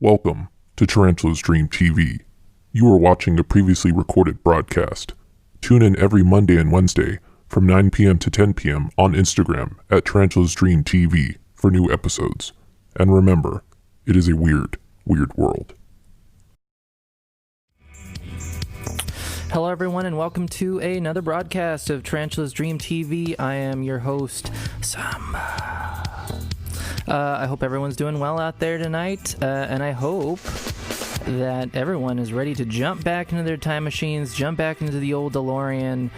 Welcome to TarantulasDreamTV. You are watching a previously recorded broadcast. Tune in every Monday and Wednesday from 9 p.m. to 10 p.m. on Instagram at TarantulasDreamTV for new episodes. And remember, it is a weird, weird world. Hello everyone and welcome to another broadcast of Tarantulas Dream TV. I am your host, Samba. I hope everyone's doing well out there tonight, and I hope that everyone is ready to jump back into their time machines, jump back into the old DeLorean,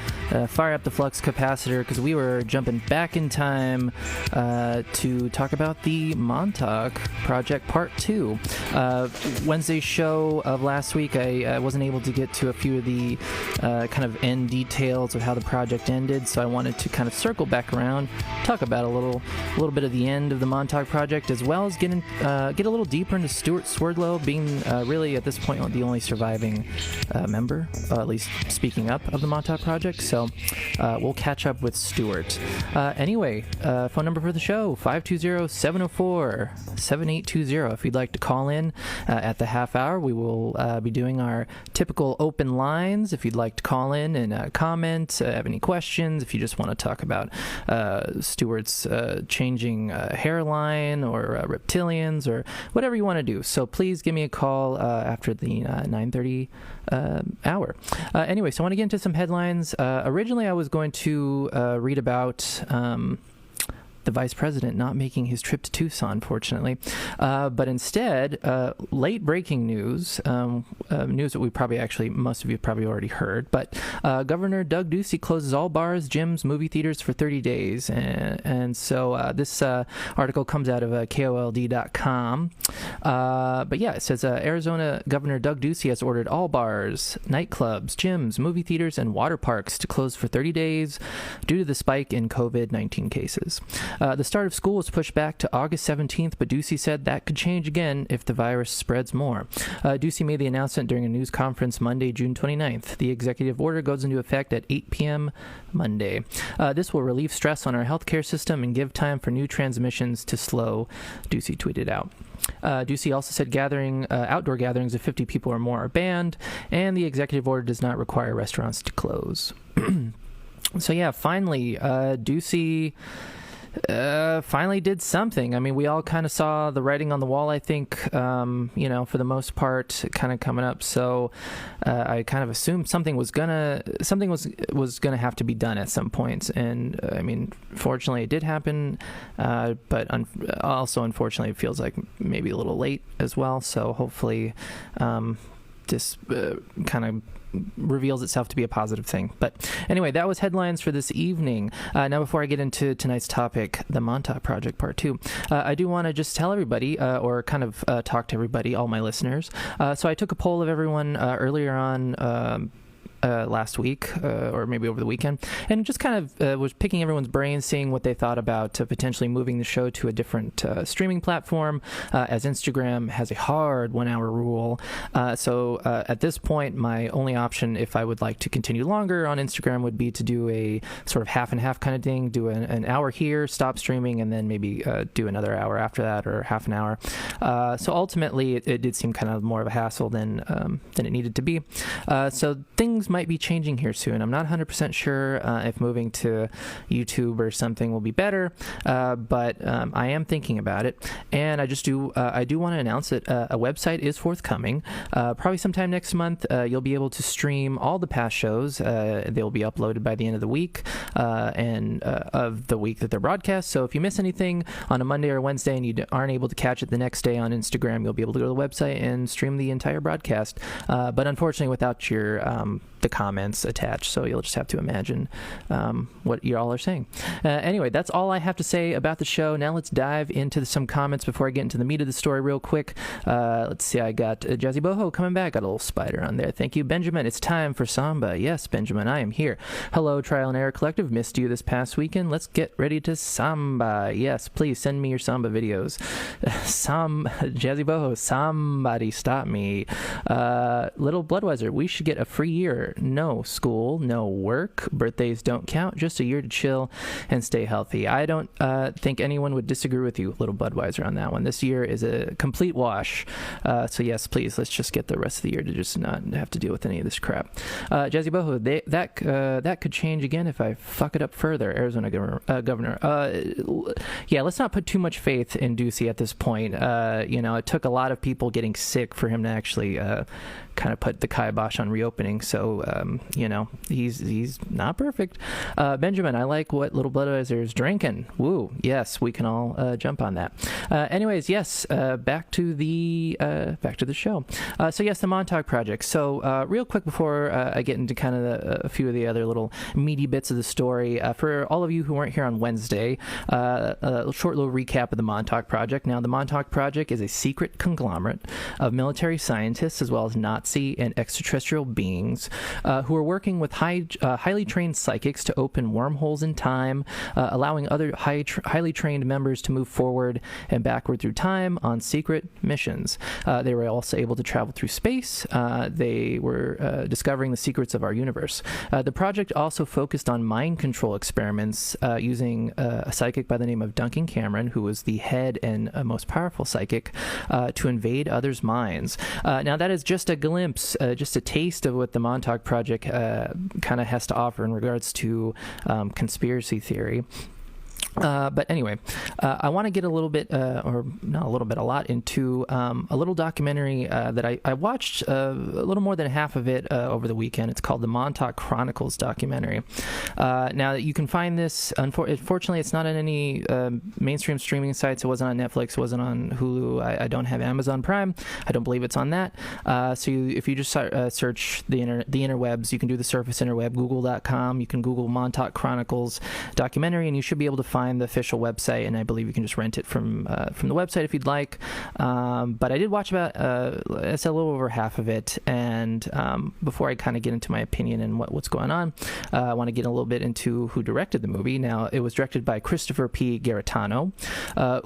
fire up the flux capacitor, because we were jumping back in time to talk about the Montauk Project Part 2. Wednesday's show of last week, I wasn't able to get to a few of the kind of end details of how the project ended, so I wanted to kind of circle back around, talk about a little bit of the end of the Montauk Project, as well as get a little deeper into Stuart Swerdlow being really at this point the only surviving member, at least speaking up, of the Montauk Project. So we'll catch up with Stuart. Anyway, phone number for the show, 520-704-7820. If you'd like to call in at the half hour, we will be doing our typical open lines. If you'd like to call in and comment, have any questions, if you just want to talk about Stuart's changing hairline or reptilians or whatever you want to do. So please give me a call after the 9:30 hour. Anyway, so I want to get into some headlines. Originally, I was going to read about the vice president not making his trip to Tucson, unfortunately. But instead, late breaking news, news that most of you probably already heard, but Governor Doug Ducey closes all bars, gyms, movie theaters for 30 days. And so this article comes out of KOLD.com. But yeah, it says Arizona Governor Doug Ducey has ordered all bars, nightclubs, gyms, movie theaters, and water parks to close for 30 days due to the spike in COVID-19 cases. The start of school was pushed back to August 17th, but Ducey said that could change again if the virus spreads more. Ducey made the announcement during a news conference Monday, June 29th. The executive order goes into effect at 8 p.m. Monday. This will relieve stress on our healthcare system and give time for new transmissions to slow, Ducey tweeted out. Ducey also said outdoor gatherings of 50 people or more are banned, and the executive order does not require restaurants to close. So yeah, finally, Ducey finally did something. I mean, we all kind of saw the writing on the wall, I think, for the most part, kind of coming up. So I kind of assumed something was gonna have to be done at some point. And I mean, fortunately, it did happen, but also unfortunately, it feels like maybe a little late as well. So hopefully, this kind of reveals itself to be a positive thing. But anyway, that was headlines for this evening. Now, before I get into tonight's topic, the Montauk Project Part 2, I do want to just tell everybody, or kind of talk to everybody, all my listeners. So I took a poll of everyone earlier on last week, or maybe over the weekend, and just kind of was picking everyone's brains, seeing what they thought about potentially moving the show to a different streaming platform, as Instagram has a hard 1 hour rule. So at this point, my only option, if I would like to continue longer on Instagram, would be to do a sort of half and half kind of thing, do an hour here, stop streaming, and then maybe do another hour after that, or half an hour. So ultimately, it did seem kind of more of a hassle than it needed to be. So things might be changing here soon. I'm not 100% sure if moving to YouTube or something will be better, but I am thinking about it, and I do want to announce that a website is forthcoming. Probably sometime next month, you'll be able to stream all the past shows. They'll be uploaded by the end of the week, and of the week that they're broadcast. So if you miss anything on a Monday or Wednesday and you aren't able to catch it the next day on Instagram, you'll be able to go to the website and stream the entire broadcast. But unfortunately, without the comments attached, so you'll just have to imagine what you all are saying. Anyway, that's all I have to say about the show. Now let's dive into some comments before I get into the meat of the story real quick. Let's see, I got Jazzy Boho coming back. Got a little spider on there. Thank you, Benjamin. It's time for Samba. Yes, Benjamin, I am here. Hello, Trial and Error Collective. Missed you this past weekend. Let's get ready to Samba. Yes, please send me your Samba videos. Jazzy Boho, somebody stop me. Little Bloodweiser, we should get a free year year. No school, no work, birthdays don't count, just a year to chill and stay healthy. I don't think anyone would disagree with you, little Budweiser, on that one. This year is a complete wash. So yes, please, let's just get the rest of the year to just not have to deal with any of this crap. Jazzy Boho, that could change again if I fuck it up further. Arizona governor. Yeah, let's not put too much faith in Doozy at this point. It took a lot of people getting sick for him to actually kind of put the kibosh on reopening. So, he's not perfect. Benjamin, I like what little Budweiser is drinking. Woo. Yes, we can all jump on that. Anyways, yes, back to the show. So yes, the Montauk Project. So real quick before I get into kind of a few of the other little meaty bits of the story, for all of you who weren't here on Wednesday, a short little recap of the Montauk Project. Now, the Montauk Project is a secret conglomerate of military scientists as well as Nazi and extraterrestrial beings who are working with highly trained psychics to open wormholes in time, allowing other highly trained members to move forward and backward through time on secret missions. They were also able to travel through space. They were discovering the secrets of our universe. The project also focused on mind control experiments using a psychic by the name of Duncan Cameron, who was the head and most powerful psychic, to invade others' minds. Now, that is just a glimpse, just a taste of what the Montauk Project kind of has to offer in regards to conspiracy theory. But anyway, I want to get a little bit, or not a little bit, a lot into a little documentary that I watched a little more than half of it over the weekend. It's called the Montauk Chronicles documentary. Now, you can find this, unfortunately, it's not on any mainstream streaming sites. It wasn't on Netflix. It wasn't on Hulu. I don't have Amazon Prime. I don't believe it's on that. If you just search the interwebs, you can do the surface interweb, google.com. You can Google Montauk Chronicles documentary, and you should be able to find the official website, and I believe you can just rent it from the website if you'd like. But I did watch about it's a little over half of it, and before I kind of get into my opinion and what's going on, I want to get a little bit into who directed the movie. Now, it was directed by Christopher P. Garetano,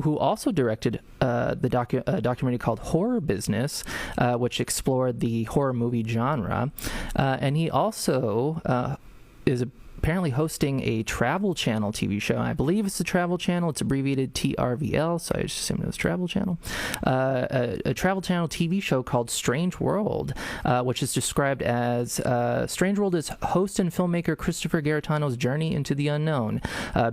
who also directed the documentary called Horror Business, which explored the horror movie genre, and he also is apparently hosting a Travel Channel TV show. I believe it's the Travel Channel. It's abbreviated TRVL, so I just assumed it was Travel Channel. A Travel Channel TV show called Strange World, which is described as Strange World is host and filmmaker Christopher Garetano's journey into the unknown,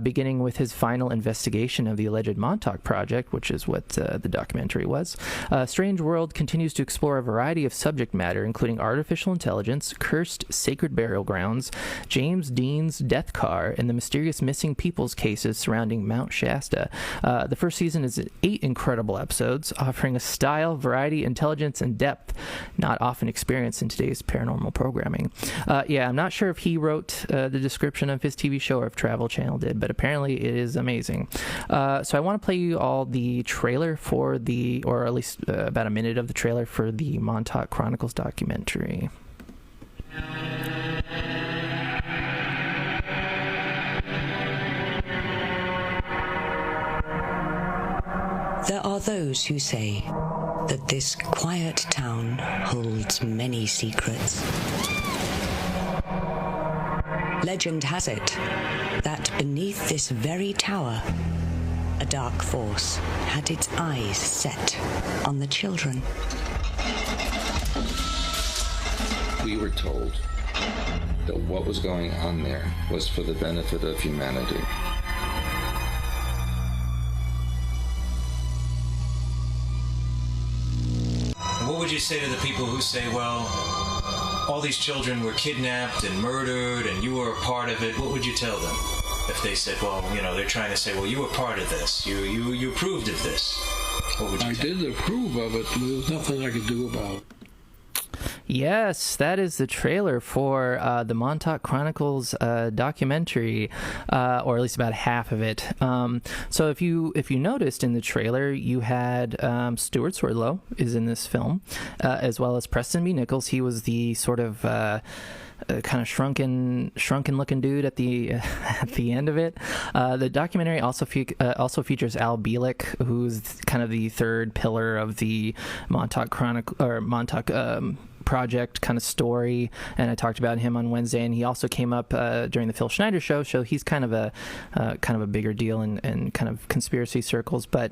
beginning with his final investigation of the alleged Montauk Project, which is what the documentary was. Strange World continues to explore a variety of subject matter, including artificial intelligence, cursed sacred burial grounds, James Dean's death car, and the mysterious missing peoples cases surrounding Mount Shasta. The first season is 8 incredible episodes, offering a style, variety, intelligence, and depth not often experienced in today's paranormal programming. I'm not sure if he wrote the description of his TV show or if Travel Channel did, but apparently it is amazing. So I want to play you all the trailer for or at least about a minute of the trailer for the Montauk Chronicles documentary. There are those who say that this quiet town holds many secrets. Legend has it that beneath this very tower, a dark force had its eyes set on the children. We were told that what was going on there was for the benefit of humanity. What would you say to the people who say, well, all these children were kidnapped and murdered and you were a part of it? What would you tell them if they said, well, they're trying to say, well, you were part of this. You approved of this. What would you tell them? I did approve of it, but there was nothing I could do about it. Yes, that is the trailer for the Montauk Chronicles documentary, or at least about half of it. So if you noticed in the trailer, you had Stuart Swerdlow is in this film, as well as Preston B. Nichols. He was the sort of kind of shrunken looking dude at the end of it. The documentary also features Al Bielek, who's kind of the third pillar of the Montauk Project kind of story, and I talked about him on Wednesday, and he also came up during the Phil Schneider show. So he's kind of a bigger deal in kind of conspiracy circles. But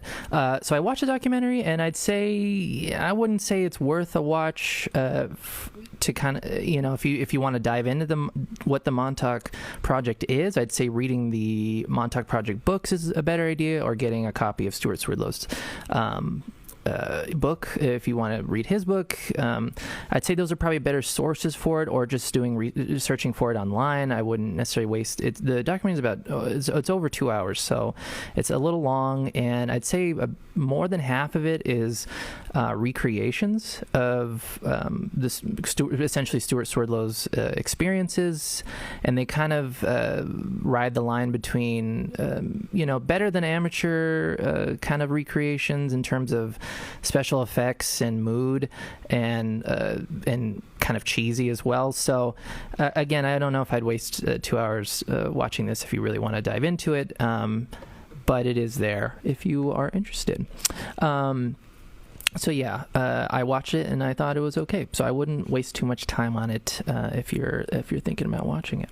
so I watched the documentary, and I wouldn't say it's worth a watch to kind of, if you want to dive into what the Montauk Project is. I'd say reading the Montauk Project books is a better idea, or getting a copy of Stuart Swerdlow's book if you want to read his book. I'd say those are probably better sources for it, or just searching for it online. I wouldn't necessarily waste it. The documentary is it's over 2 hours, so it's a little long, and I'd say more than half of it is recreations of essentially Stuart Swerdlow's experiences, and they kind of ride the line between better than amateur kind of recreations in terms of special effects and mood, and kind of cheesy as well. So again, I don't know if I'd waste 2 hours watching this if you really want to dive into it, but it is there if you are interested. So yeah, I watched it and I thought it was okay. So I wouldn't waste too much time on it if you're thinking about watching it.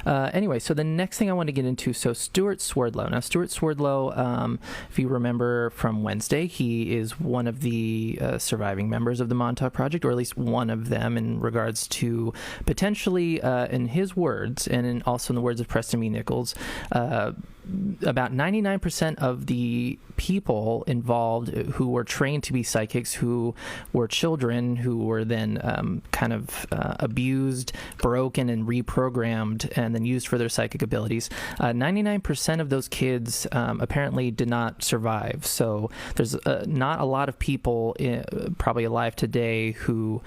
Anyway, so the next thing I want to get into, so Stuart Swerdlow. Now, Stuart Swerdlow, if you remember from Wednesday, he is one of the surviving members of the Montauk Project, or at least one of them in regards to potentially, in his words, and also in the words of Preston B. Nichols, about 99% of the people involved who were trained to be psychics, who were children, who were then kind of abused, broken, and reprogrammed, and then used for their psychic abilities. 99% of those kids apparently did not survive. So there's not a lot of people probably alive today who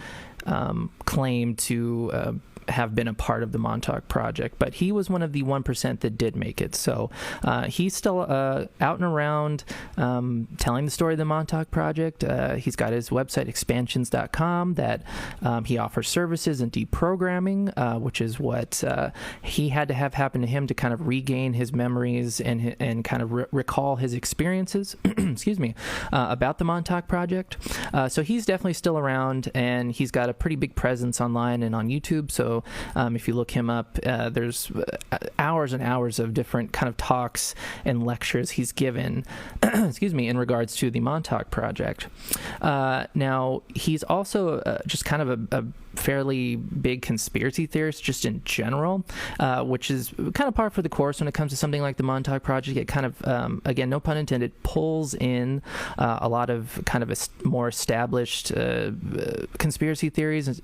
claim to have been a part of the Montauk Project, but he was one of the 1% that did make it. So he's still out and around telling the story of the Montauk Project. He's got his website, expansions.com, that he offers services in deprogramming, which is what he had to have happen to him to kind of regain his memories and kind of recall his experiences excuse me, about the Montauk Project. So he's definitely still around, and he's got a pretty big presence online and on YouTube. So if you look him up, there's hours and hours of different kind of talks and lectures he's given excuse me, in regards to the Montauk Project. Now, he's also just kind of a fairly big conspiracy theorist just in general, which is kind of par for the course when it comes to something like the Montauk Project. It kind of, again, no pun intended, pulls in a lot of kind of more established conspiracy theories,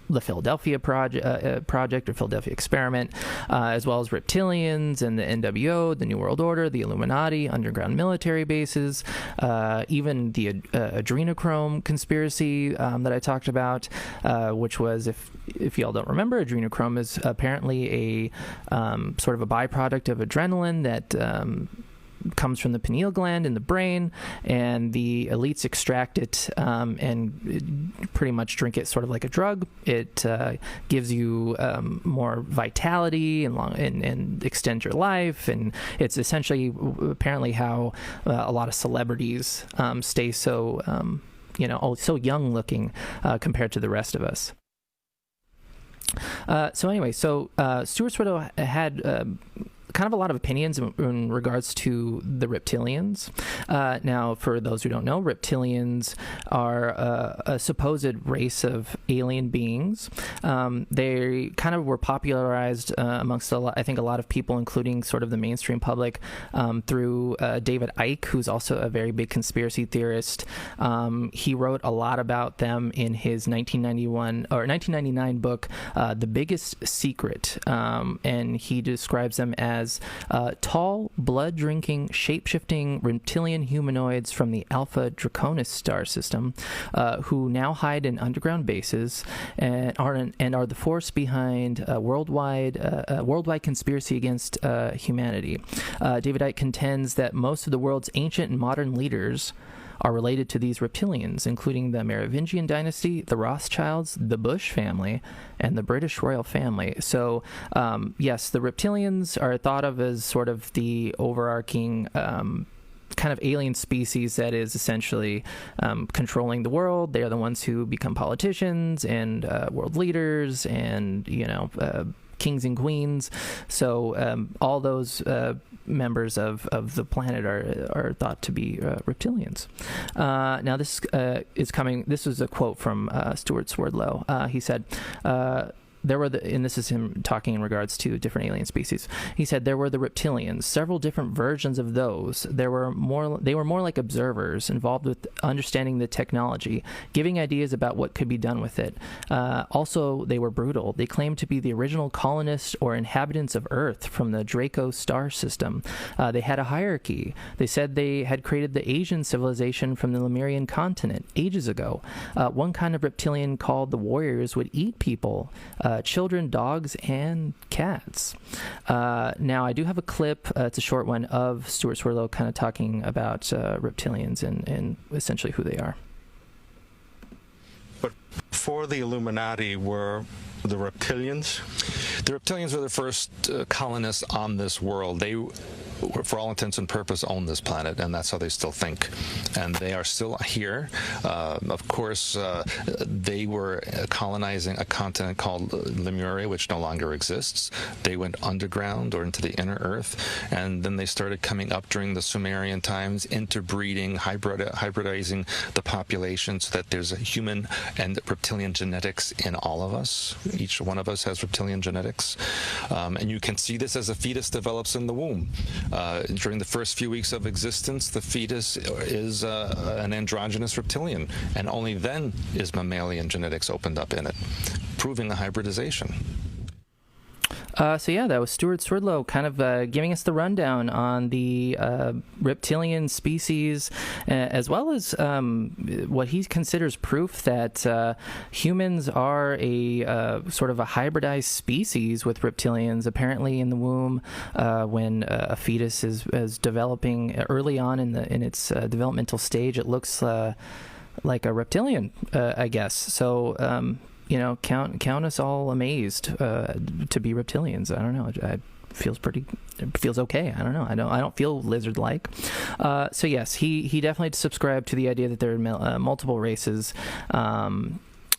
the Philadelphia Project or Philadelphia Experiment, as well as reptilians and the NWO, the New World Order, the Illuminati, underground military bases, even the adrenochrome conspiracy that I talked about, which was, if y'all don't remember, adrenochrome is apparently a sort of a byproduct of adrenaline that comes from the pineal gland in the brain, and the elites extract it and pretty much drink it sort of like a drug. It gives you more vitality and extends your life, and it's essentially apparently how a lot of celebrities stay so so young looking compared to the rest of us. So anyway, Stuart Swerdlow had kind of a lot of opinions in regards to the reptilians. Now, for those who don't know, reptilians are a supposed race of alien beings. They kind of were popularized amongst a lot of people, including sort of the mainstream public, through David Icke, who's also a very big conspiracy theorist. He wrote a lot about them in his 1999 book, The Biggest Secret, and he describes them as tall, blood-drinking, shape-shifting reptilian humanoids from the Alpha Draconis star system, who now hide in underground bases and are the force behind a worldwide conspiracy against humanity. David Icke contends that most of the world's ancient and modern leaders are related to these reptilians, including the Merovingian dynasty, the Rothschilds, the Bush family, and the British royal family. So, yes, the reptilians are thought of as sort of the overarching kind kind of alien species that is essentially controlling the world. They are the ones who become politicians and world leaders and, kings and queens. So all those members of the planet are thought to be reptilians. Now this is a quote from Stuart Swerdlow. He said, and this is him talking in regards to different alien species. He said there were the reptilians, several different versions of those. They were more like observers involved with understanding the technology, giving ideas about what could be done with it. Also, they were brutal. They claimed to be the original colonists or inhabitants of Earth from the Draco star system. They had a hierarchy. They said they had created the Asian civilization from the Lemurian continent ages ago. One kind of reptilian called the warriors would eat people, children, dogs, and cats. Now, I do have a clip, it's a short one, of Stuart Swerdlow kind of talking about reptilians and essentially who they are. But before the Illuminati were the reptilians? The reptilians were the first colonists on this world. They, for all intents and purposes, own this planet, and that's how they still think. And they are still here. Of course, they were colonizing a continent called Lemuria, which no longer exists. They went underground or into the inner earth, and then they started coming up during the Sumerian times, interbreeding, hybridizing the population so that there's a human and reptilian genetics in all of us. Each one of us has reptilian genetics. And you can see this as a fetus develops in the womb. During the first few weeks of existence, the fetus is an androgynous reptilian, and only then is mammalian genetics opened up in it, proving the hybridization. So yeah, that was Stuart Swerdlow kind of giving us the rundown on the reptilian species, as well as what he considers proof that humans are a sort of a hybridized species with reptilians. Apparently, in the womb, when a fetus is developing early on in its developmental stage, it looks like a reptilian, I guess. So. Count us all amazed to be reptilians. I don't know. It feels okay. I don't know. I don't feel lizard-like. So yes, he definitely subscribed to the idea that there are multiple races,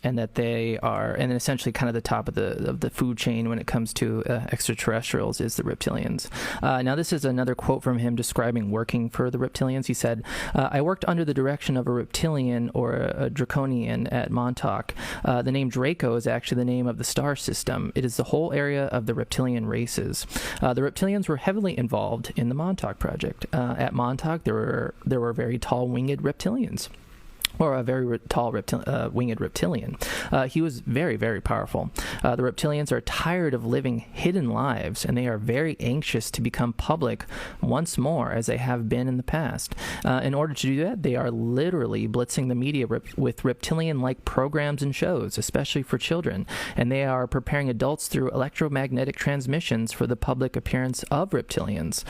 and that they are, and essentially kind of the top of the food chain when it comes to extraterrestrials is the reptilians. Now, this is another quote from him describing working for the reptilians. He said, I worked under the direction of a reptilian or a draconian at Montauk. The name Draco is actually the name of the star system. It is the whole area of the reptilian races. The reptilians were heavily involved in the Montauk Project. At Montauk, there were very tall winged reptilians. Or a very tall winged reptilian. He was very, very powerful. The reptilians are tired of living hidden lives, and they are very anxious to become public once more, as they have been in the past. In order to do that, they are literally blitzing the media with reptilian-like programs and shows, especially for children, and they are preparing adults through electromagnetic transmissions for the public appearance of reptilians.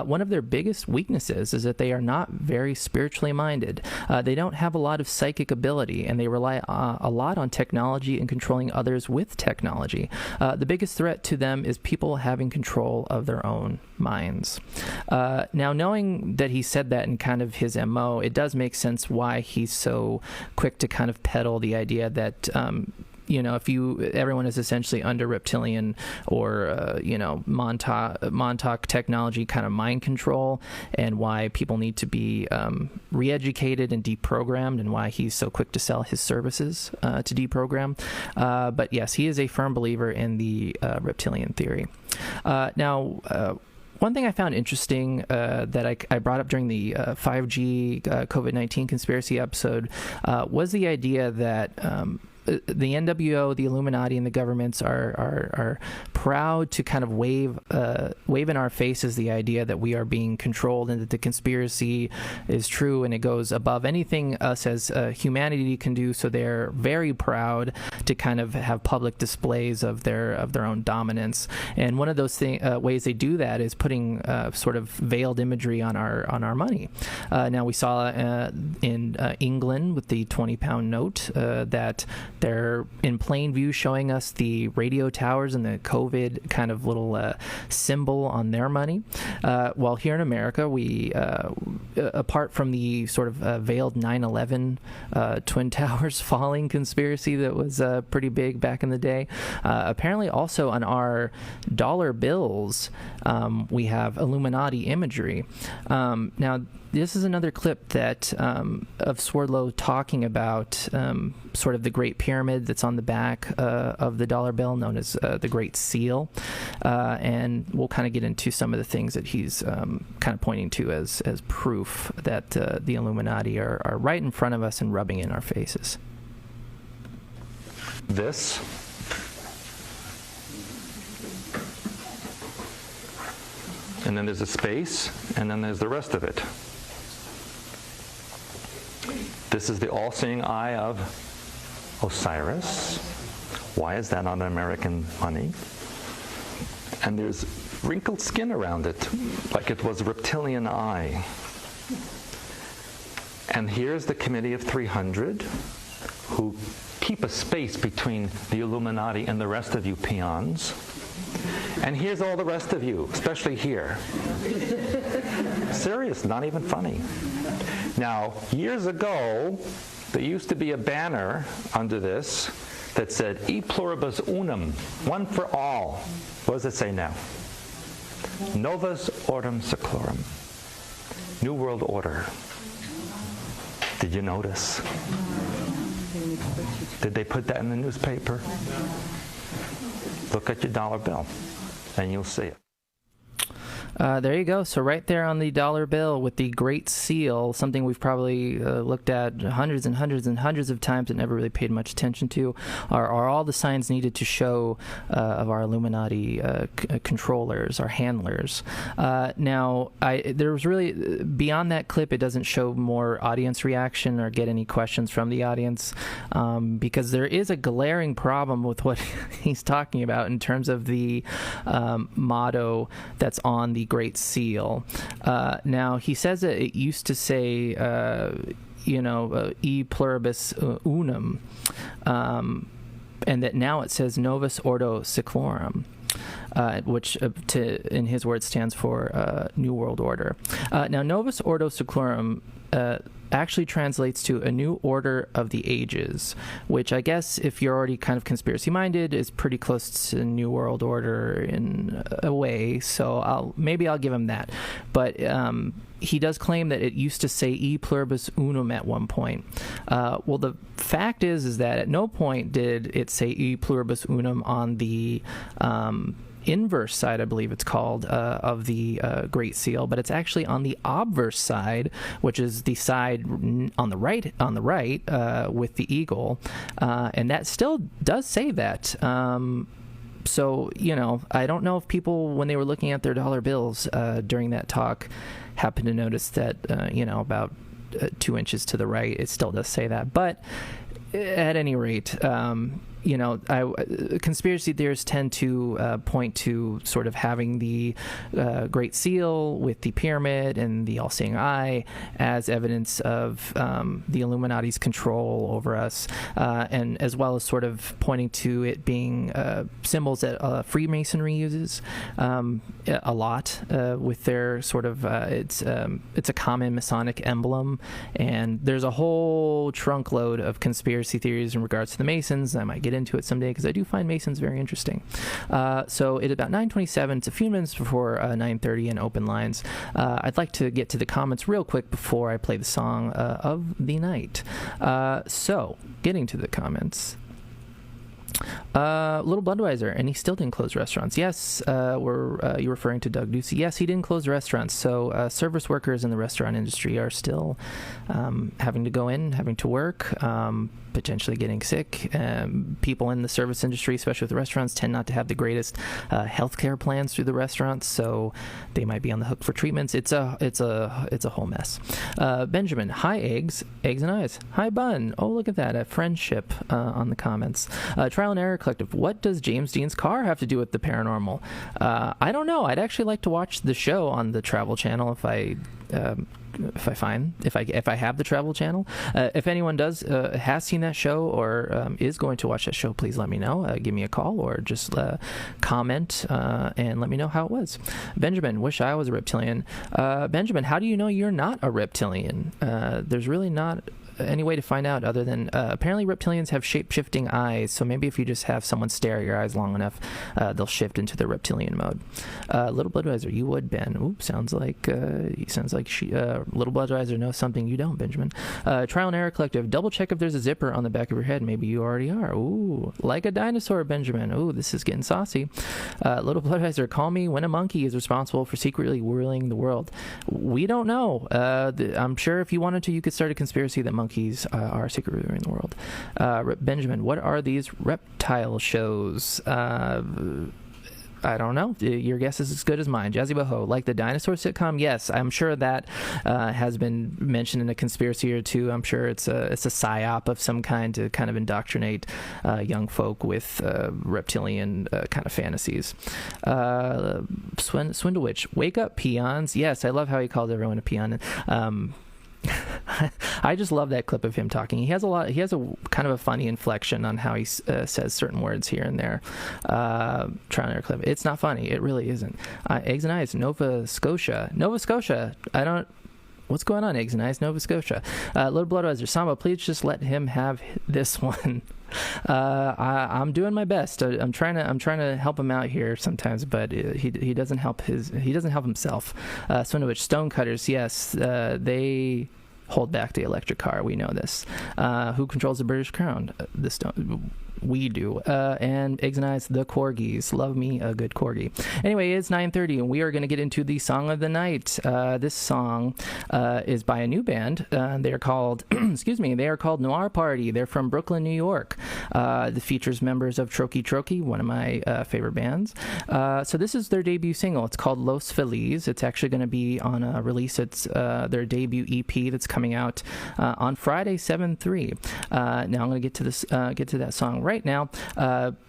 One of their biggest weaknesses is that they are not very spiritually minded. They don't have a lot of psychic ability, and they rely a lot on technology and controlling others with technology. The biggest threat to them is people having control of their own minds. Now, knowing that he said that in kind of his MO, it does make sense why he's so quick to kind of peddle the idea that if everyone is essentially under reptilian or Montauk technology kind of mind control, and why people need to be re-educated and deprogrammed, and why he's so quick to sell his services to deprogram. But yes, he is a firm believer in the reptilian theory. Now, one thing I found interesting that I brought up during the 5G COVID-19 conspiracy episode was the idea that the NWO, the Illuminati, and the governments are proud to kind of wave in our faces the idea that we are being controlled and that the conspiracy is true and it goes above anything us as humanity can do. So they're very proud to kind of have public displays of their own dominance. And one of those ways they do that is putting sort of veiled imagery on our money. Now, we saw in England with the 20-pound note that they're in plain view showing us the radio towers and the COVID COVID kind of little symbol on their money. While here in America, we, apart from the sort of veiled 9/11 Twin Towers falling conspiracy that was pretty big back in the day, apparently also on our dollar bills, we have Illuminati imagery. Now, this is another clip that of Swerdlow talking about sort of the Great Pyramid that's on the back of the dollar bill, known as the Great Seal, and we'll kind of get into some of the things that he's kind of pointing to as proof that the Illuminati are right in front of us and rubbing in our faces. This and then there's a space, and then there's the rest of it. This is the all-seeing eye of Osiris. Why is that on American money? And there's wrinkled skin around it, like it was a reptilian eye. And here's the Committee of 300, who keep a space between the Illuminati and the rest of you peons. And here's all the rest of you, especially here. Serious, not even funny. Now, years ago, there used to be a banner under this that said, E pluribus unum, one for all. What does it say now? Novus Ordem Seclorum, New World Order. Did you notice? Did they put that in the newspaper? Look at your dollar bill, and you'll see it. There you go. So right there on the dollar bill with the Great Seal, something we've probably looked at hundreds and hundreds and hundreds of times and never really paid much attention to, are all the signs needed to show of our Illuminati controllers, our handlers. Now, there was really, beyond that clip, it doesn't show more audience reaction or get any questions from the audience, because there is a glaring problem with what he's talking about in terms of the motto that's on the Great Seal. Now, he says that it used to say, E pluribus unum, and that now it says Novus Ordo Seclorum, which, in his words, stands for New World Order. Now, Novus Ordo Seclorum actually translates to a new order of the ages, which I guess, if you're already kind of conspiracy-minded, is pretty close to New World Order in a way, so maybe I'll give him that. But he does claim that it used to say E pluribus unum at one point. Well, the fact is that at no point did it say E pluribus unum on the inverse side, I believe it's called, of the Great Seal, but it's actually on the obverse side, which is the side on the right with the eagle, and that still does say that. So, I don't know if people, when they were looking at their dollar bills during that talk, happened to notice that, about 2 inches to the right, it still does say that. But at any rate, conspiracy theorists tend to point to sort of having the Great Seal with the pyramid and the all-seeing eye as evidence of the Illuminati's control over us, and as well as sort of pointing to it being symbols that Freemasonry uses a lot with their sort of it's a common Masonic emblem, and there's a whole trunk load of conspiracy theories in regards to the Masons. I might get into it someday because I do find Masons very interesting. So at about 9:27, it's a few minutes before 9:30 in open lines. I'd like to get to the comments real quick before I play the song of the night. So getting to the comments. Little Budweiser, and he still didn't close restaurants. Yes, you're referring to Doug Ducey. Yes, he didn't close restaurants. So service workers in the restaurant industry are still having to go in, having to work, potentially getting sick. People in the service industry, especially with the restaurants, tend not to have the greatest healthcare plans through the restaurants, so they might be on the hook for treatments. It's a whole mess. Benjamin, hi eggs and eyes. Hi Bun. Oh, look at that, a friendship on the comments. Trial and Error Collective. What does James Dean's car have to do with the paranormal? I don't know. I'd actually like to watch the show on the Travel Channel if I if I have the Travel Channel. If anyone has seen that show or is going to watch that show, please let me know. Give me a call or just comment and let me know how it was. Benjamin, wish I was a reptilian. Benjamin, how do you know you're not a reptilian? There's really not any way to find out other than apparently reptilians have shape-shifting eyes, so maybe if you just have someone stare at your eyes long enough, they'll shift into the reptilian mode. Little Bloodweiser, you would, Ben. Ooh, sounds like Little Bloodweiser knows something you don't, Benjamin. Trial and Error Collective, double check if there's a zipper on the back of your head. Maybe you already are. Ooh, like a dinosaur, Benjamin. Ooh, this is getting saucy. Little Bloodweiser, call me when a monkey is responsible for secretly ruling the world. We don't know. I'm sure if you wanted to, you could start a conspiracy that monkeys are secretly ruling the world. Benjamin, what are these reptile shows? I don't know. Your guess is as good as mine. Jazzy Boho, like the dinosaur sitcom? Yes, I'm sure that has been mentioned in a conspiracy or two. I'm sure it's a psyop of some kind to kind of indoctrinate young folk with reptilian kind of fantasies. Swindlewitch, wake up, peons. Yes, I love how he calls everyone a peon. I just love that clip of him talking. He has a kind of a funny inflection on how he says certain words here and there. Trying to clip. It's not funny. It really isn't. Eggs and Ice, Nova Scotia. What's going on, Eggs and Ice, Nova Scotia? Little Bloodweiser, Samba, please just let him have this one. I'm doing my best. I'm trying to help him out here sometimes, but he doesn't help himself. Swindlewitch, Stonecutters, yes, they hold back the electric car. We know this. Who controls the British Crown? We do. And Eggs and Eyes, the Corgis. Love me a good Corgi. Anyway, it's 9:30, and we are going to get into the song of the night. This song is by a new band. They are called, they are called Noir Party. They're from Brooklyn, New York. It features members of Troki, one of my favorite bands. So this is their debut single. It's called Los Feliz. It's actually going to be on a release. It's their debut EP that's coming out on Friday, 7/3. Now I'm going to get to that song right now.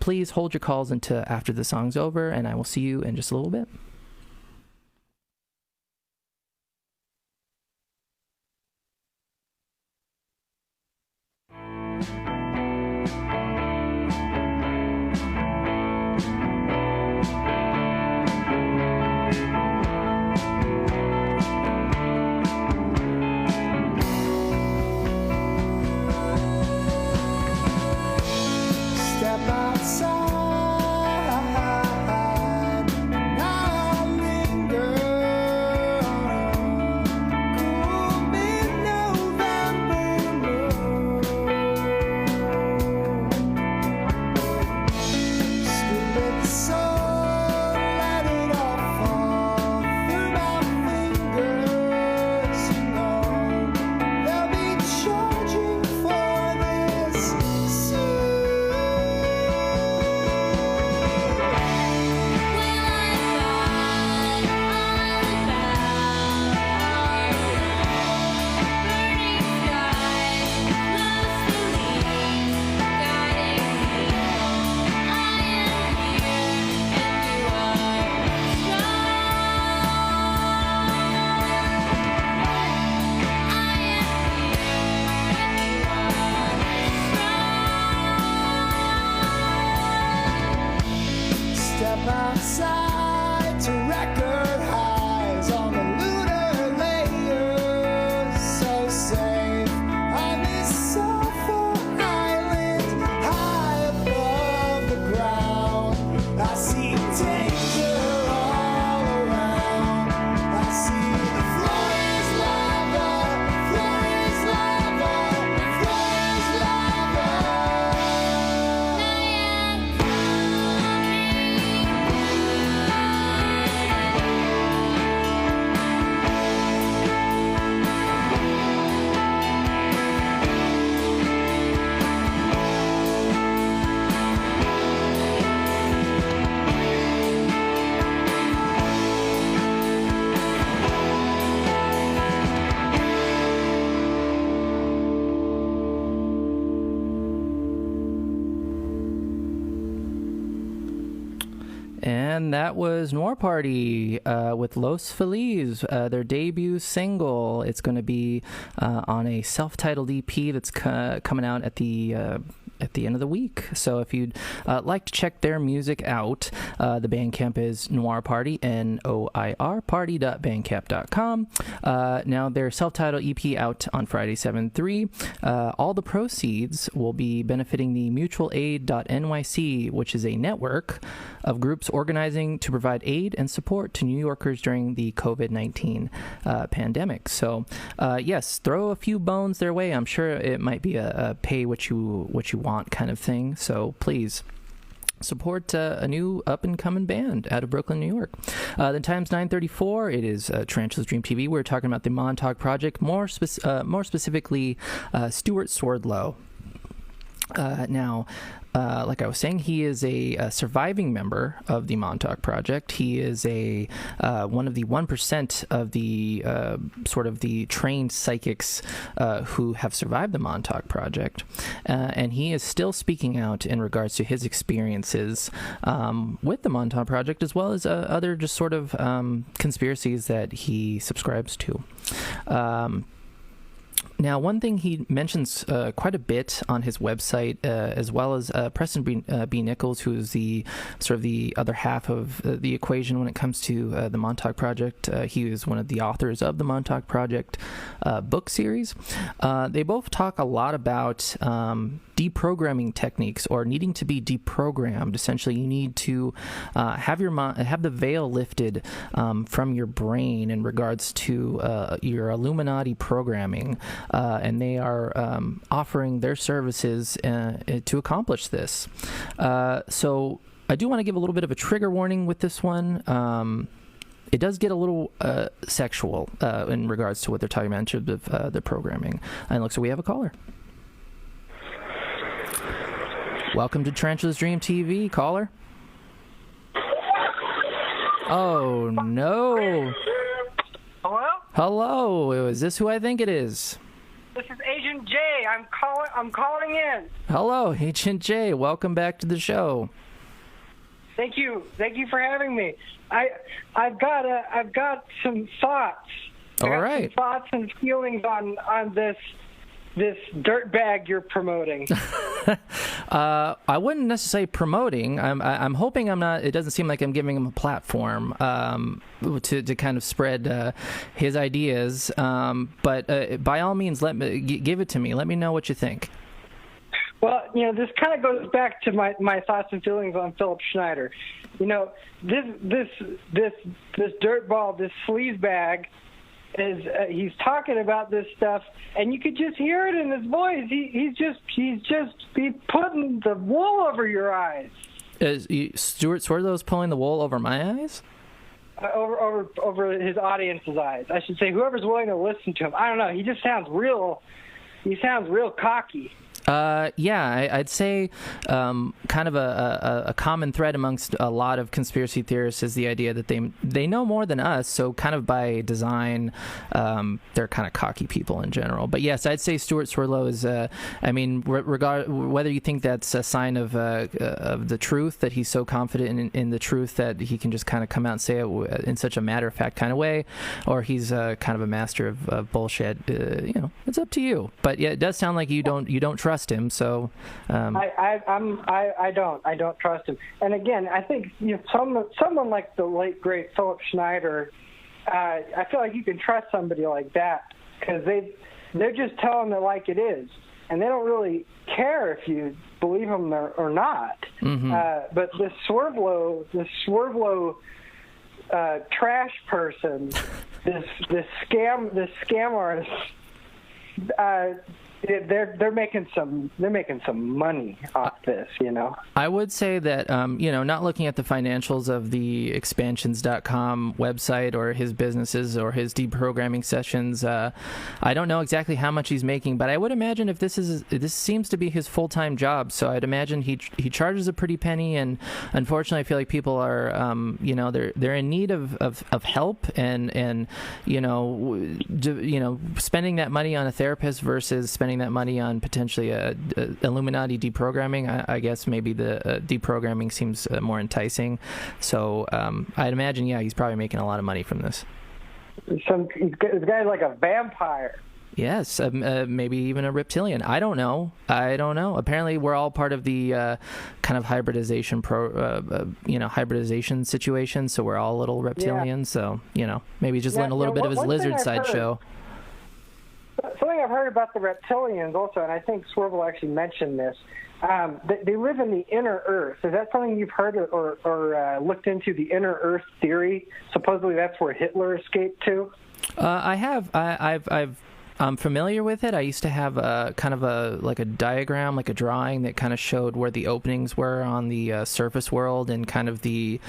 Please hold your calls until after the song's over, and I will see you in just a little bit. Step outside now. And that was Noir Party with Los Feliz, their debut single. It's going to be on a self-titled EP that's coming out at the end of the week. So if you'd like to check their music out, the Bandcamp is Noir Party, Noir Party.bandcamp.com. Now their self-titled EP out on Friday, 7/3. All the proceeds will be benefiting the mutualaid.nyc, which is a network of groups organizing to provide aid and support to New Yorkers during the COVID-19 pandemic. So yes, throw a few bones their way. I'm sure it might be a pay what you want kind of thing. So please support a new up-and-coming band out of Brooklyn, New York. The time's 9:34. It is Tarantula's Dream TV. We're talking about the Montauk Project, more specifically Stuart Swerdlow. Now, like I was saying, he is a surviving member of the Montauk Project. He is one of the 1% of the sort of the trained psychics who have survived the Montauk Project, and he is still speaking out in regards to his experiences with the Montauk Project, as well as other just sort of conspiracies that he subscribes to. Now, one thing he mentions quite a bit on his website, as well as Preston B. Nichols, who is the sort of the other half of the equation when it comes to the Montauk Project. He is one of the authors of the Montauk Project book series. They both talk a lot about deprogramming techniques, or needing to be deprogrammed. Essentially, you need to have the veil lifted from your brain in regards to your Illuminati programming, and they are offering their services to accomplish this. So I do want to give a little bit of a trigger warning with this one. It does get a little sexual in regards to what they're talking about in terms of the programming. And it looks like we have a caller. Welcome to Tarantula's Dream TV, caller. Oh, no. Hello? Hello. Is this who I think it is? This is Agent J. I'm calling in. Hello, Agent J. Welcome back to the show. Thank you for having me. I've got some thoughts. All right. Some thoughts and feelings on this dirtbag you're promoting. I wouldn't necessarily promoting. I'm hoping I'm not. It doesn't seem like I'm giving him a platform to kind of spread his ideas. But by all means, give it to me. Let me know what you think. Well, this kind of goes back to my thoughts and feelings on Philip Schneider. This dirtball, this sleazebag, he's talking about this stuff, and you could just hear it in his voice. He's putting the wool over your eyes. Stuart Swerdlow's pulling the wool over my eyes? Over his audience's eyes, I should say. Whoever's willing to listen to him. I don't know. He just sounds real. He sounds real cocky. Yeah, I'd say kind of a common thread amongst a lot of conspiracy theorists is the idea that they know more than us, so kind of by design, they're kind of cocky people in general. But yes, I'd say Stuart Swerdlow is, whether you think that's a sign of the truth, that he's so confident in the truth that he can just kind of come out and say it in such a matter-of-fact kind of way, or he's kind of a master of bullshit, it's up to you. But yeah, it does sound like you don't trust him, so I don't trust him. And again, I think someone like the late great Philip Schneider, I feel like you can trust somebody like that, because they're just telling it like it is, and they don't really care if you believe them or not. Mm-hmm. But this Swerdlow trash person, this scam artist. They're making some money off this, I would say that not looking at the financials of the expansions.com website or his businesses or his deprogramming sessions, I don't know exactly how much he's making, but I would imagine if this seems to be his full-time job, so I'd imagine he charges a pretty penny, and unfortunately I feel like people are they're in need of help, and spending that money on a therapist versus spending spending that money on potentially Illuminati deprogramming, I guess maybe the deprogramming seems more enticing. So I'd imagine, he's probably making a lot of money from this. This guy's like a vampire. Yes, maybe even a reptilian. I don't know. Apparently, we're all part of the kind of hybridization hybridization situation. So we're all little reptilians. So maybe just letting a little bit of his lizard side show. Something I've heard about the reptilians also, and I think Swervel actually mentioned this. They live in the inner Earth. Is that something you've heard or looked into, the inner Earth theory? Supposedly, that's where Hitler escaped to. I have. I'm familiar with it. I used to have a diagram, like a drawing that kind of showed where the openings were on the surface world and kind of the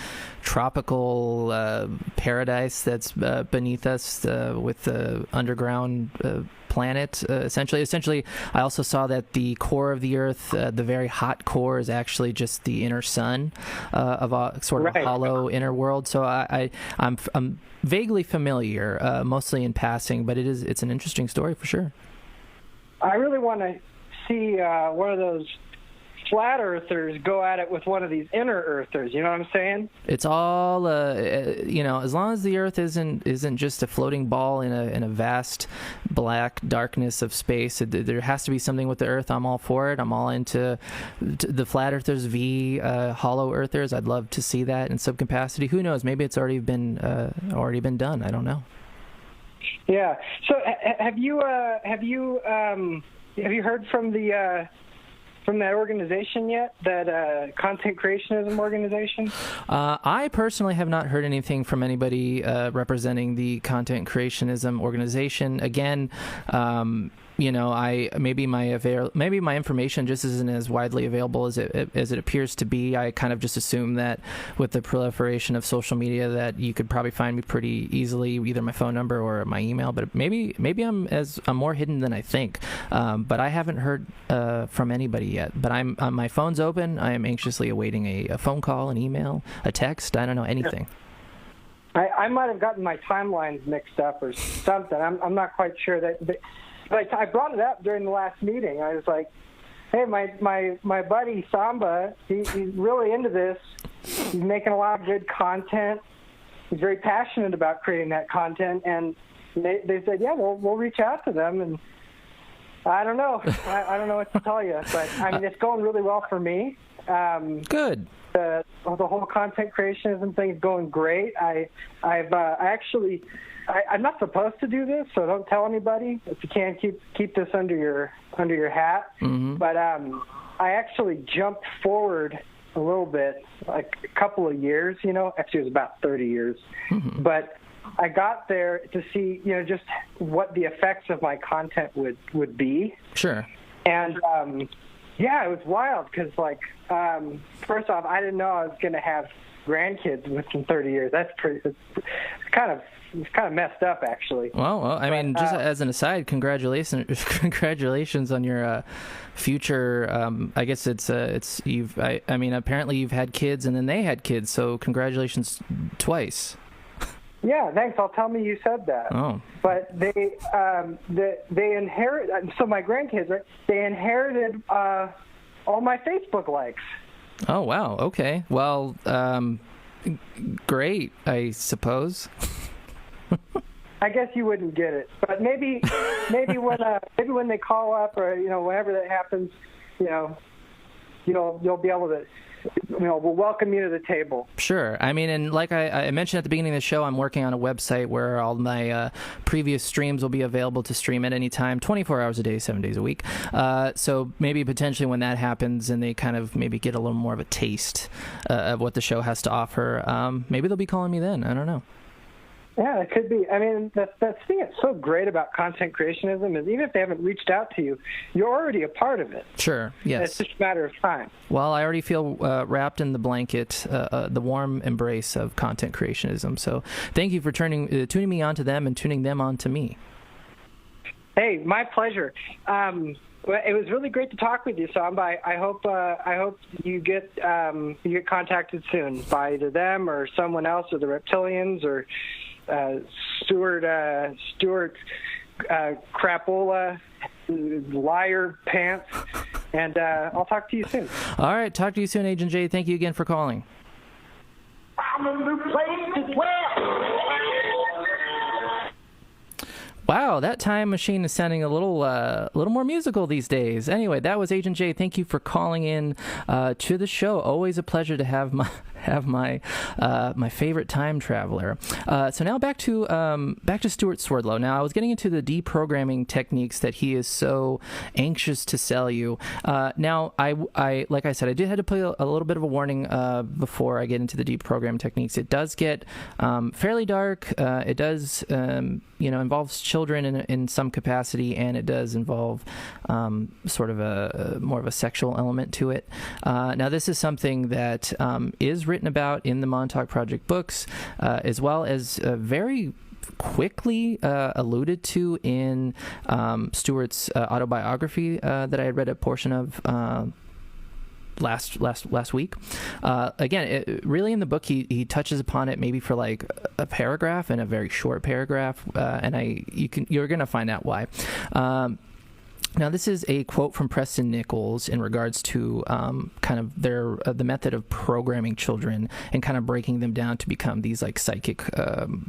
tropical paradise that's beneath us with the underground planet. Essentially, I also saw that the core of the Earth, the very hot core, is actually just the inner sun of a sort of a hollow inner world. So I'm vaguely familiar, mostly in passing, but it's an interesting story for sure. I really want to see one of those flat earthers go at it with one of these inner earthers. You know what I'm saying? It's all as long as the Earth isn't just a floating ball in a vast black darkness of space. There has to be something with the Earth. I'm all for it. I'm all into the flat earthers v hollow earthers. I'd love to see that in some capacity. Who knows? Maybe it's already been done. I don't know. Yeah. So have you heard from that organization yet, that content creationism organization? I personally have not heard anything from anybody representing the content creationism organization. Again, maybe my information just isn't as widely available as it appears to be. I kind of just assume that with the proliferation of social media that you could probably find me pretty easily, either my phone number or my email. But maybe I'm more hidden than I think. But I haven't heard from anybody yet. But my phone's open. I am anxiously awaiting a phone call, an email, a text. I don't know, anything. I might have gotten my timelines mixed up or something. I'm not quite sure that. Like, I brought it up during the last meeting. I was like, hey, my buddy Samba, he's really into this. He's making a lot of good content. He's very passionate about creating that content. And they said, yeah, we'll reach out to them. And I don't know. I don't know what to tell you. But, I mean, it's going really well for me. Good. The whole content creationism thing is going great. I'm not supposed to do this, so don't tell anybody. If you can, keep this under your hat. Mm-hmm. But I actually jumped forward a little bit, like a couple of years. Actually it was about 30 years. Mm-hmm. But I got there to see, just what the effects of my content would be. Sure. And yeah, it was wild because, first off, I didn't know I was going to have grandkids within 30 years. It's kind of messed up, actually. Well, I mean, just as an aside, congratulations on your future. I guess apparently you've had kids and then they had kids, so congratulations twice. Yeah, thanks. I'll tell me you said that. Oh. But they inherit. So my grandkids, right? They inherited all my Facebook likes. Oh wow. Okay. Well, great. I suppose. I guess you wouldn't get it, but maybe when they call up or whenever that happens, you'll be able to. We'll welcome you to the table. Sure. I mean, and like I mentioned at the beginning of the show, I'm working on a website where all my previous streams will be available to stream at any time, 24 hours a day, 7 days a week. So maybe potentially when that happens and they kind of maybe get a little more of a taste of what the show has to offer, maybe they'll be calling me then. I don't know. Yeah, it could be. I mean, the thing that's so great about content creationism is even if they haven't reached out to you, you're already a part of it. Sure, yes. It's just a matter of time. Well, I already feel wrapped in the blanket, the warm embrace of content creationism. So thank you for tuning me on to them and tuning them on to me. Hey, my pleasure. It was really great to talk with you, Samba. I hope you get contacted soon by either them or someone else, or the reptilians, or Stuart Crapola liar pants. And I'll talk to you soon. All right, talk to you soon, Agent J. Thank you again for calling. I'm a new place to dwell. Wow, that time machine is sounding a little more musical these days. Anyway, that was Agent J. Thank you for calling in to the show. Always a pleasure to have my my favorite time traveler. So now back to Stuart Swerdlow. Now I was getting into the deprogramming techniques that he is so anxious to sell you. Now I like I said, I did have to put a little bit of a warning before I get into the deprogramming techniques. It does get fairly dark. It does involves children in some capacity, and it does involve sort of a more of a sexual element to it. Now this is something that is written about in the Montauk Project books, as well as very quickly alluded to in Stuart's autobiography that I had read a portion of last week. Again, really in the book he touches upon it maybe for like a paragraph, and a very short paragraph, and you're gonna find out why. Now, this is a quote from Preston Nichols in regards to kind of the method of programming children and kind of breaking them down to become these like psychic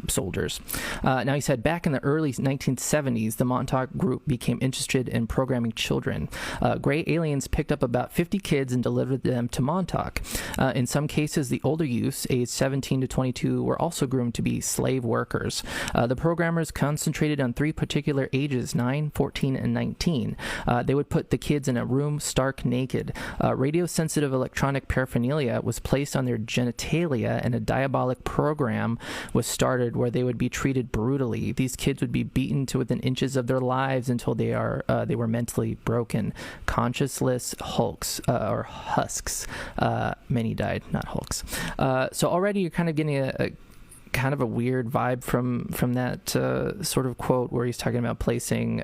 soldiers. Now, he said, back in the early 1970s, the Montauk group became interested in programming children. Gray aliens picked up about 50 kids and delivered them to Montauk. In some cases, the older youths, aged 17 to 22, were also groomed to be slave workers. The programmers concentrated on three particular ages, 9, 14, and 19. They would put the kids in a room stark naked. Radio-sensitive electronic paraphernalia was placed on their genitalia, and a diabolic program was started where they would be treated brutally. These kids would be beaten to within inches of their lives until they were mentally broken. Conscienceless hulks, or husks. Many died, not hulks. So already you're kind of getting a kind of a weird vibe from that sort of quote where he's talking about placing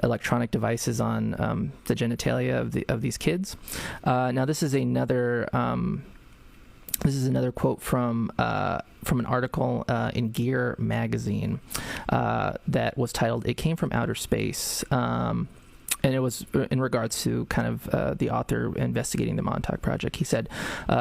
electronic devices on the genitalia of these kids. Now, this is another quote from an article in Gear magazine that was titled "It Came from Outer Space." And it was in regards to kind of the author investigating the Montauk Project. He said,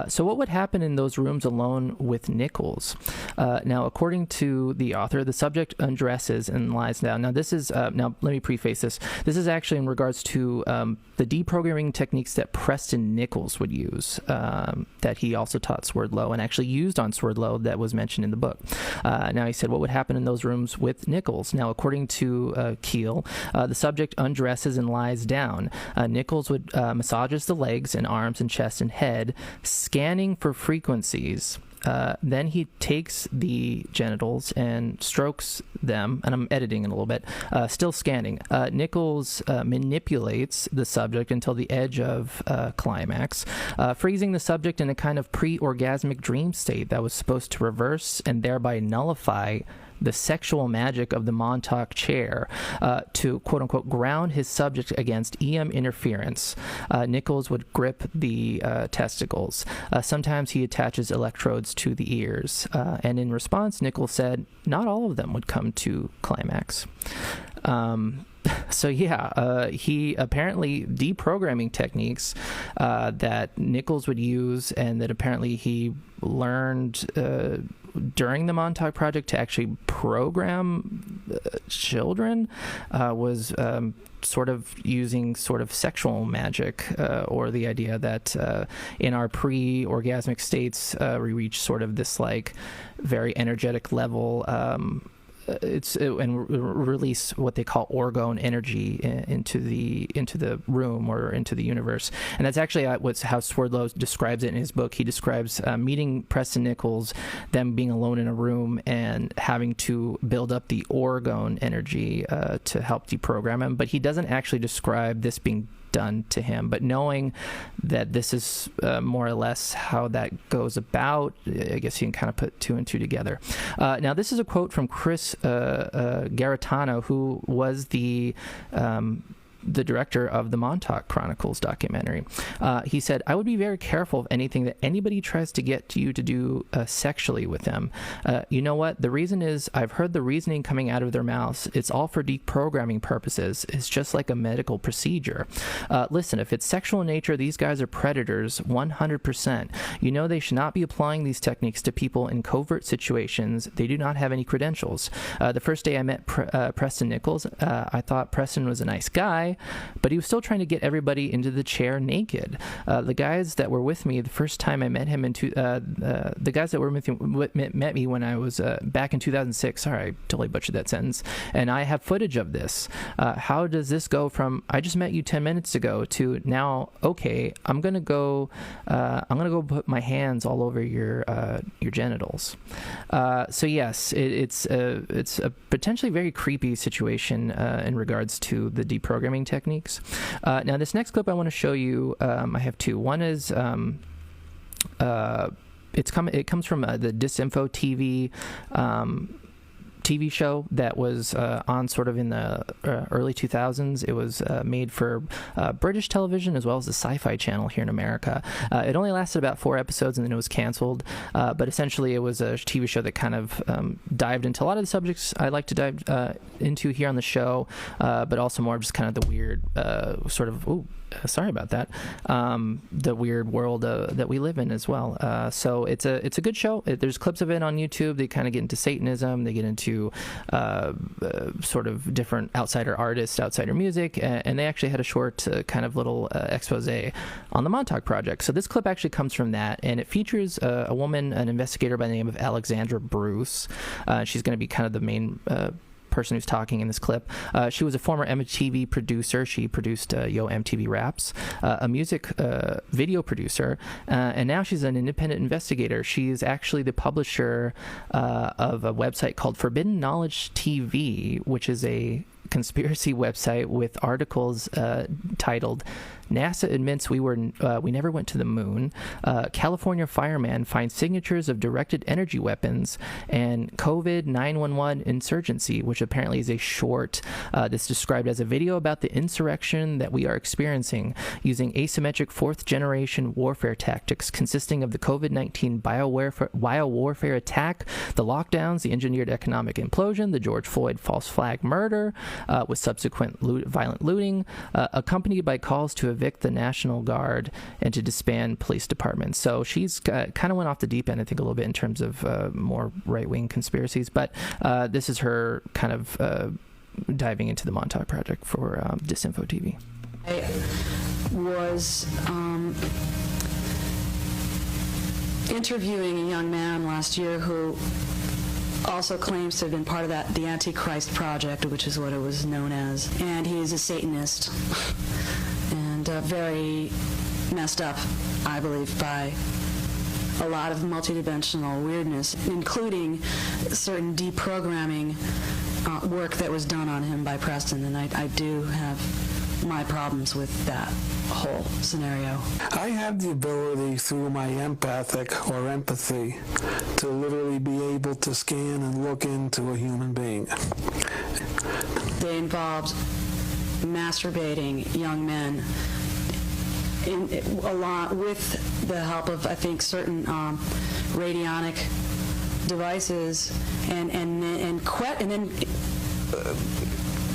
so what would happen in those rooms alone with Nichols? Now, according to the author, the subject undresses and lies down. Now, this is, now let me preface this. This is actually in regards to the deprogramming techniques that Preston Nichols would use, that he also taught Swerdlow and actually used on Swerdlow that was mentioned in the book. Now, he said, what would happen in those rooms with Nichols? Now, according to Keel, the subject undresses and lies down. Nichols would massages the legs and arms and chest and head, scanning for frequencies. Then he takes the genitals and strokes them, and I'm editing it a little bit, still scanning. Nichols manipulates the subject until the edge of climax, freezing the subject in a kind of pre-orgasmic dream state that was supposed to reverse and thereby nullify the sexual magic of the Montauk chair, to quote-unquote ground his subject against EM interference. Nichols would grip the testicles. Sometimes he attaches electrodes to the ears. And in response, Nichols said not all of them would come to climax. So yeah, he apparently deprogramming techniques that Nichols would use, and that apparently he learned during the Montauk Project to actually program children, was sort of using sort of sexual magic, or the idea that in our pre-orgasmic states we reach sort of this like very energetic level, and release what they call orgone energy into the room or into the universe. And that's actually how Swerdlow describes it in his book. He describes meeting Preston Nichols, them being alone in a room and having to build up the orgone energy to help deprogram him. But he doesn't actually describe this being done to him, but knowing that this is more or less how that goes about, I guess you can kind of put two and two together. Now, this is a quote from Chris Garitano, who was the the director of the Montauk Chronicles documentary. He said, "I would be very careful of anything that anybody tries to get you to do sexually with them. You know what? The reason is I've heard the reasoning coming out of their mouths. It's all for deprogramming purposes. It's just like a medical procedure. Listen, if it's sexual in nature, these guys are predators 100%. You know they should not be applying these techniques to people in covert situations. They do not have any credentials. The first day I met Preston Nichols, I thought Preston was a nice guy, but he was still trying to get everybody into the chair naked. The guys that were with me the first time I met him, the guys that were met me when I was back in 2006, sorry, I totally butchered that sentence, and I have footage of this. How does this go from, I just met you 10 minutes ago, to now, okay, I'm gonna go put my hands all over your genitals. So yes, it's a potentially very creepy situation in regards to the deprogramming techniques. Now this next clip I want to show you, I have two. One is it comes from the Disinfo TV show that was on sort of in the early 2000s. It was made for British television as well as the Sci-Fi Channel here in America. It only lasted about 4 episodes and then it was canceled, but essentially it was a TV show that kind of dived into a lot of the subjects I like to dive into here on the show, but also more just kind of the weird sort of, sorry about that, the weird world that we live in as well. So it's a good show. There's clips of it on YouTube. They kind of get into Satanism. They get into sort of different outsider artists, outsider music, and they actually had a short kind of little expose on the Montauk Project. So this clip actually comes from that, and it features a woman, an investigator by the name of Alexandra Bruce. She's going to be kind of the main person who's talking in this clip. She was a former MTV producer. She produced Yo MTV Raps, a music video producer, and now she's an independent investigator. She's actually the publisher of a website called Forbidden Knowledge TV, which is a conspiracy website with articles titled NASA admits we never went to the moon, California fireman finds signatures of directed energy weapons, and COVID 911 insurgency, which apparently is a short that's described as a video about the insurrection that we are experiencing using asymmetric 4th generation warfare tactics consisting of the COVID-19 biowarfare attack, the lockdowns, the engineered economic implosion, the George Floyd false flag murder with subsequent violent looting, accompanied by calls to evict the National Guard and to disband police departments. So she's kind of went off the deep end, I think, a little bit in terms of more right-wing conspiracies, but this is her kind of diving into the Montauk Project for Disinfo TV. I was interviewing a young man last year who also claims to have been part of the Antichrist Project, which is what it was known as, and he is a Satanist and very messed up, I believe, by a lot of multidimensional weirdness, including certain deprogramming work that was done on him by Preston, and I do have my problems with that whole scenario. I have the ability through my empathic or empathy to literally be able to scan and look into a human being. They involved masturbating young men a lot with the help of, I think, certain radionic devices, and then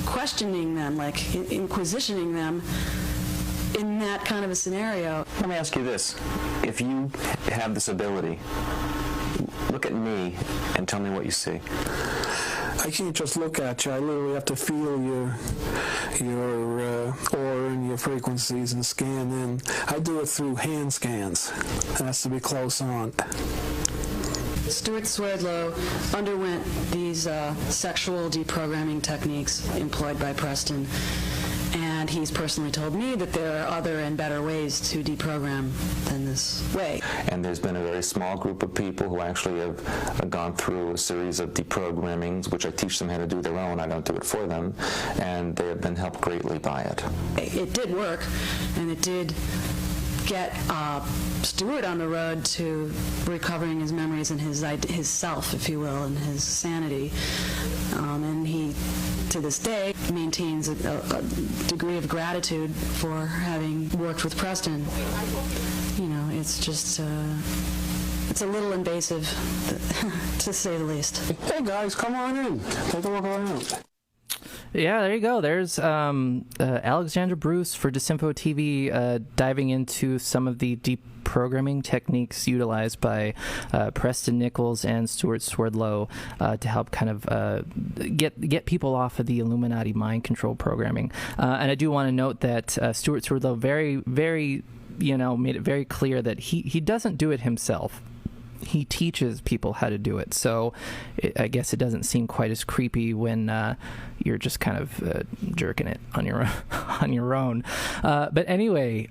questioning them, like inquisitioning them in that kind of a scenario. Let me ask you this. If you have this ability, look at me and tell me what you see. I can't just look at you. I literally have to feel your aura and your frequencies and scan in. I do it through hand scans. It has to be close on. Stuart Swerdlow underwent these sexual deprogramming techniques employed by Preston, and he's personally told me that there are other and better ways to deprogram than this way. And there's been a very small group of people who actually have gone through a series of deprogrammings, which I teach them how to do their own. I don't do it for them, and they have been helped greatly by it. It did work, and it did get Stuart on the road to recovering his memories and his self, if you will, and his sanity. And he, to this day, maintains a degree of gratitude for having worked with Preston. You know, it's just, it's a little invasive, to say the least. Hey guys, come on in. Take a look around. Yeah, there you go. There's Alexandra Bruce for Disinfo TV diving into some of the deprogramming techniques utilized by Preston Nichols and Stuart Swerdlow to help kind of get people off of the Illuminati mind control programming. And I do want to note that Stuart Swerdlow very, made it very clear that he doesn't do it himself. He teaches people how to do it, so I guess it doesn't seem quite as creepy when you're just kind of jerking it on your own. But anyway,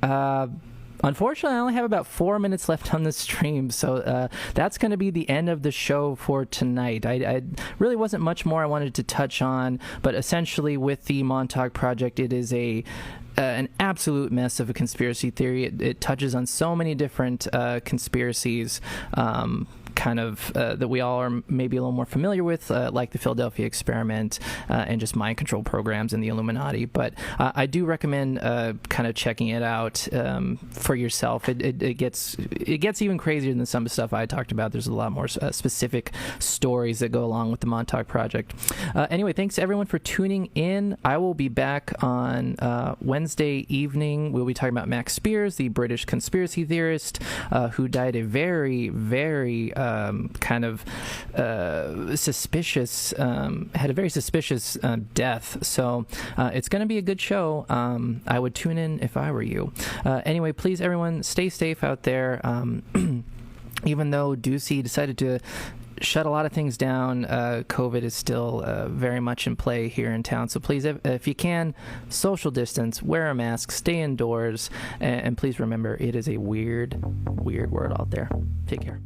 unfortunately, I only have about 4 minutes left on the stream, so that's going to be the end of the show for tonight. I really wasn't much more I wanted to touch on, but essentially with the Montauk Project, it is an absolute mess of a conspiracy theory. It touches on so many different conspiracies that we all are maybe a little more familiar with, like the Philadelphia experiment and just mind control programs and the Illuminati. But I do recommend kind of checking it out for yourself. It gets even crazier than some of the stuff I talked about. There's a lot more specific stories that go along with the Montauk Project. Anyway, thanks everyone for tuning in. I will be back on Wednesday evening. We'll be talking about Max Spears, the British conspiracy theorist who died a very, very kind of suspicious, had a very suspicious death. So it's going to be a good show. I would tune in if I were you. Anyway, please, everyone, stay safe out there. Even though doozy decided to shut a lot of things down, COVID is still very much in play here in town. So please, if you can, social distance, wear a mask, stay indoors, and please remember, it is a weird, weird world out there. Take care.